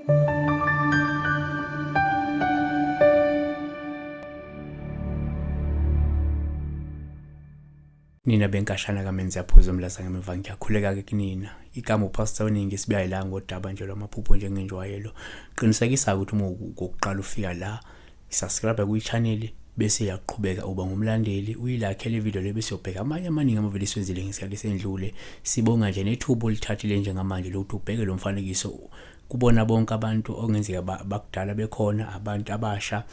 Nina benkashana kamenzi yaphuza umlaza ngemuva ngiyakhuleka ke kunina igama upastor oningi sibuyayilanga ngodaba nje lwamaphupho njengenjwayelo qinisekisa ukuthi uma ukuqala ufika la subscribe ku channel bese yaqhubeka uba ngumlandeli uyilike le video le bese uyobheka amanye amaningi amavideo esenzile ngesikhathi sendlule sibonga nje nethubo lithathile njengamanje lokuthi ubheke lo mfanekiso kubona bonke abantu ongenzeka bakudala bekhona abantu abasha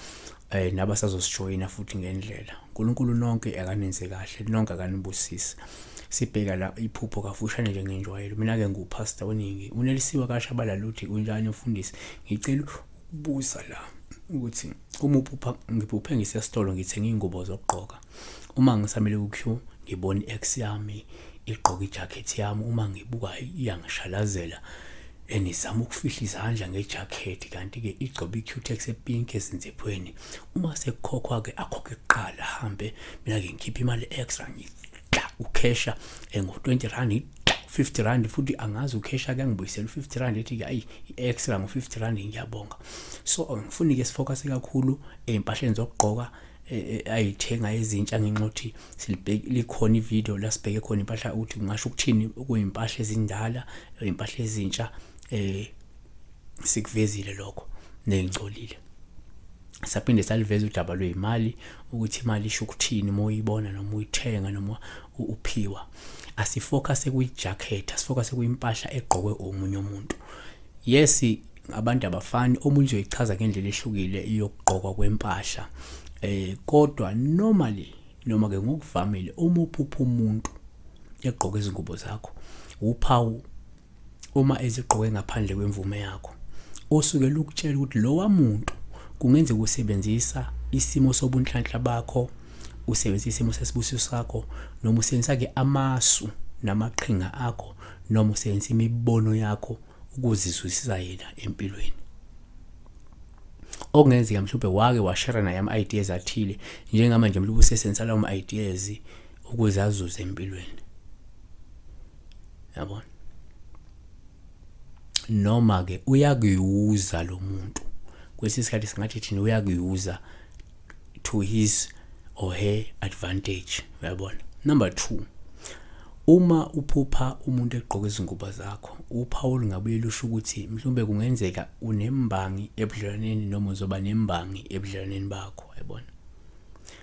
nabasazosijoyina futhi ngendlela uNkulunkulu nonke akaninze kahle nonke akanibusisi sibheka la iphupho kafushane nje ngenjwayelo mina ke ngupastor oningi unelisiwe kashabala luthi unjani mfundisi ngicela ukubuza la ukuthi uma uphupha ngiphuphe ngisesitolo ngithenga ingubo zokugqoka uma ngisamele ku ngibona ex yami igqoka ijacket yami uma ngibuka iyangishalazela enizama ukufihla izandla ngejacket kanti ke igcobe icutex epink ezinzephweni uma sekukhokhwa ke akhokhe kuqala hambe mina ke ngikhipha imali extra ngidla ukhesha ngo20 R50 futhi angazi ukhesha ke ngibuyisela u50 ethi ke ayi iextra ngo50 ngiyabonga so ngifuna ke sifocus kakhulu ezimpahleni zokugqoka ayithenga ezintsha ngenxothi silibheki likhona ivideo la sibheke khona impahla uthi ngisho ukuthini kuyimpahla ezindala impahla ezintsha sikuvezile lokho nengcolile saphinde saliveza udaba lwezimali ukuthi imali isho ukuthini moyibona noma uyithenga noma uphiwa asifocus kuyijacket asifocus kuyimpahla egqokwe omunye umuntu yes abantu abafani omunye uyichaza ngendlela ehlukile iyokugqokwa kwempahla kodwa normally noma ke ngokuvamile uma uphupha umuntu egqoka izingubo zakho uphawu uma ezigqoke ngaphandle kwemvume yakho osuke lokutshela ukuthi lo wamuntu kungenze ukusebenzisa isimo sobunhlanhla bakho usebenzisa isimo sesibusiso sakho noma usebenzisa ke amasu namaqhinga akho noma usebenzisa imibono yakho ukuzizwisisa yena empilweni okungenzeka mhlawumbe wake washare naye ama ideas athile njengamanje mhlawumbe usebenzisa lawo ama ideas ukuze azuze empilweni yabona noma ke uyakuyuza lo muntu kwesisikhathi singathi thina uyakuyuza to his or her advantage uyabona number 2 uma uphupha umuntu egqoka izingubo zakho uPaul ngabuye lusho ukuthi mhlawumbe kungenzeka unembangi ebudlelwaneni noma uzoba nembangi ebudlelwaneni bakho uyabona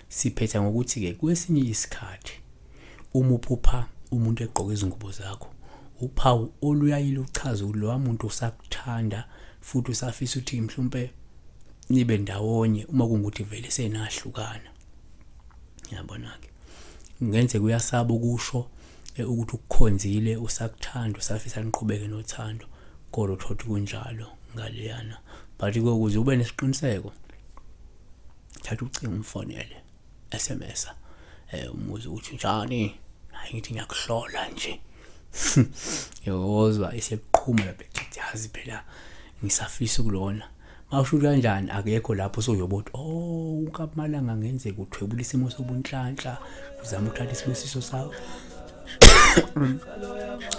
siphetha ngokuthi ke kwesinye isikhathi uma uphupha umuntu egqoka izingubo zakho uphawu oluyayile uchaza lo muntu usakuthanda futhi usafisa ukuthi mhlawumbe nibe ndawonye uma kungukuthi vele senahlukana yabona ke ngenze kuyasaba ukusho ukuthi ukukhonzile usakuthanda usafisa niqhubeke nothando kodwa uthothi kunjalo ngaleyana but ukuze ube nesiqiniseko thatha ucingo umfonele SMS umuze ukuthi njani hayi ngithi ngiyakuhlola nje yozwa iseqhuma lapha yazi phela ngisafisa kulona mawusho kanjani akekho lapho soyobona ukamalanga ngenzeka uthwebula isimo sobunhlanhla uzama ukuthatha isibusiso sakho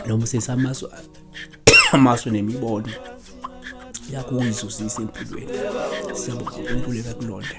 noma sesamaso amaso nemibono yakuyizwisisa empilweni siyabonga uNkulunkulu kakulonde